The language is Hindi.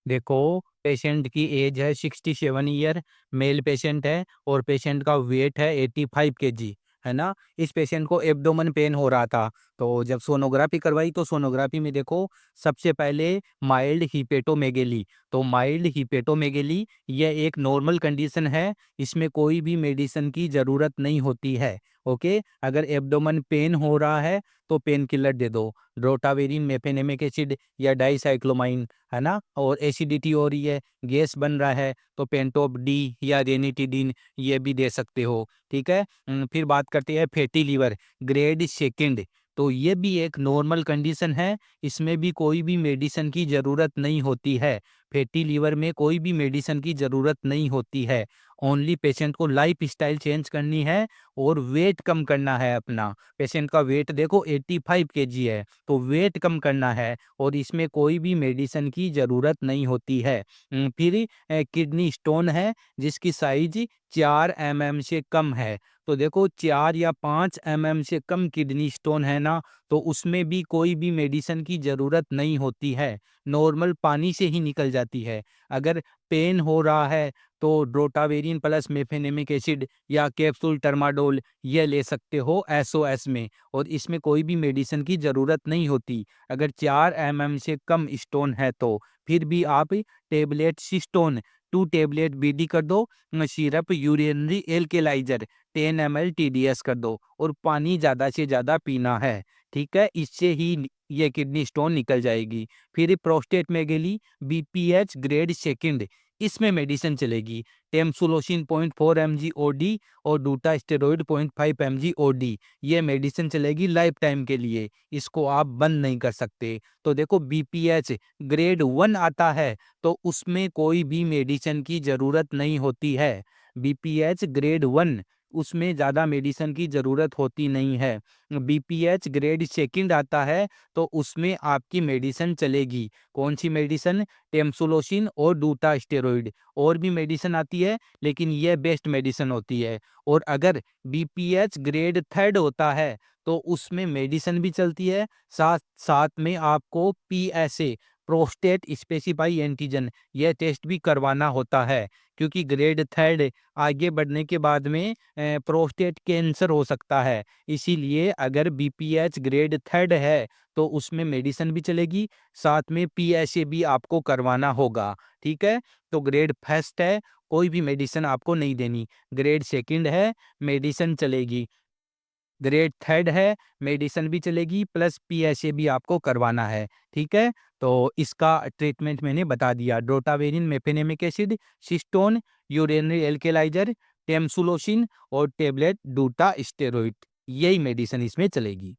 देखो, पेशेंट की एज है 67 ईयर, मेल पेशेंट है और पेशेंट का वेट है 85 केजी, है ना? इस पेशेंट को एब्डोमेन पेन हो रहा था, तो जब सोनोग्राफी करवाई तो सोनोग्राफी में देखो सबसे पहले माइल्ड हिपेटोमेगेली। तो माइल्ड हिपेटोमेगेली ये एक नॉर्मल कंडीशन है, इसमें कोई भी मेडिसिन की ज़रूरत नहीं होती है, ओके? अगर एब्डोमेन पेन हो रहा है तो पेन किलर दे दो, रोटावेरिन, मेफेनेमिक एसिड या डाइसाइक्लोमाइन, है ना? और एसिडिटी हो रही है, गैस बन रहा है तो पेंटोप डी या रेनिटिडिन ये भी दे सकते हो, ठीक है? फिर बात करते हैं फैटी लीवर ग्रेड सेकंड। तो ये भी एक नॉर्मल कंडीशन है, इसमें भी कोई भी मेडिसिन की ज़रूरत नहीं होती है। फैटी लीवर में कोई भी मेडिसिन की ज़रूरत नहीं होती है, ओनली पेशेंट को लाइफ स्टाइल चेंज करनी है और वेट कम करना है अपना। पेशेंट का वेट देखो 85 केजी है, तो वेट कम करना है और इसमें कोई भी मेडिसिन की ज़रूरत नहीं होती है। फिर किडनी स्टोन है जिसकी साइज 4 mm से कम है। तो देखो 4 या 5 mm से कम किडनी स्टोन है ना, तो उसमें भी कोई भी मेडिसिन की ज़रूरत नहीं होती है, नॉर्मल पानी से ही निकल जाती है। अगर पेन हो रहा है तो रोटावेरिन प्लस मेफेनेमिक एसिड या कैप्सूल टर्माडोल ये ले सकते हो एसओएस में, और इसमें कोई भी मेडिसिन की ज़रूरत नहीं होती। अगर 4 mm से कम स्टोन है तो फिर भी आप टेबलेट सिस्टोन 2 टेबलेट बीडी कर दो, सिरप यूरिनरी एल्केलाइजर 10 ml टीडीएस कर दो और पानी ज़्यादा से ज़्यादा पीना है, ठीक है? इससे ही ये किडनी स्टोन निकल जाएगी। फिर प्रोस्टेट मेगेली बीपीएच ग्रेड सेकंड, इसमें मेडिसिन चलेगी, टेम्सुलोसिन 0.4 mg ओडी और डूटा स्टेरॉइड 0.5 mg ओडी। ये मेडिसिन चलेगी लाइफ टाइम के लिए, इसको आप बंद नहीं कर सकते। तो देखो बीपीएच ग्रेड 1 आता है तो उसमें कोई भी मेडिसिन की ज़रूरत नहीं होती है। बीपीएच ग्रेड 1 उसमें ज़्यादा मेडिसिन की ज़रूरत होती नहीं है। बीपीएच ग्रेड सेकंड आता है तो उसमें आपकी मेडिसिन चलेगी। कौन सी मेडिसिन? टेम्सुलोसिन और डूटा स्टेरॉइड। और भी मेडिसिन आती है लेकिन ये बेस्ट मेडिसिन होती है। और अगर बीपीएच ग्रेड थर्ड होता है तो उसमें मेडिसिन भी चलती है, साथ साथ में आपको पीएसए प्रोस्टेट स्पेसिफाई एंटीजन यह टेस्ट भी करवाना होता है, क्योंकि ग्रेड थर्ड आगे बढ़ने के बाद में प्रोस्टेट कैंसर हो सकता है। इसीलिए अगर बीपीएच ग्रेड थर्ड है तो उसमें मेडिसिन भी चलेगी, साथ में पीएसए भी आपको करवाना होगा, ठीक है? तो ग्रेड फर्स्ट है, कोई भी मेडिसिन आपको नहीं देनी। ग्रेड सेकंड है, मेडिसिन चलेगी। ग्रेड थर्ड है, मेडिसिन भी चलेगी प्लस पीएसए भी आपको करवाना है, ठीक है? तो इसका ट्रीटमेंट मैंने बता दिया, drotaverine, mefenamic acid, Cystone, urinary alkalizer, tamsulosin और टेबलेट डूटा स्टेरॉइड, यही मेडिसिन इसमें चलेगी।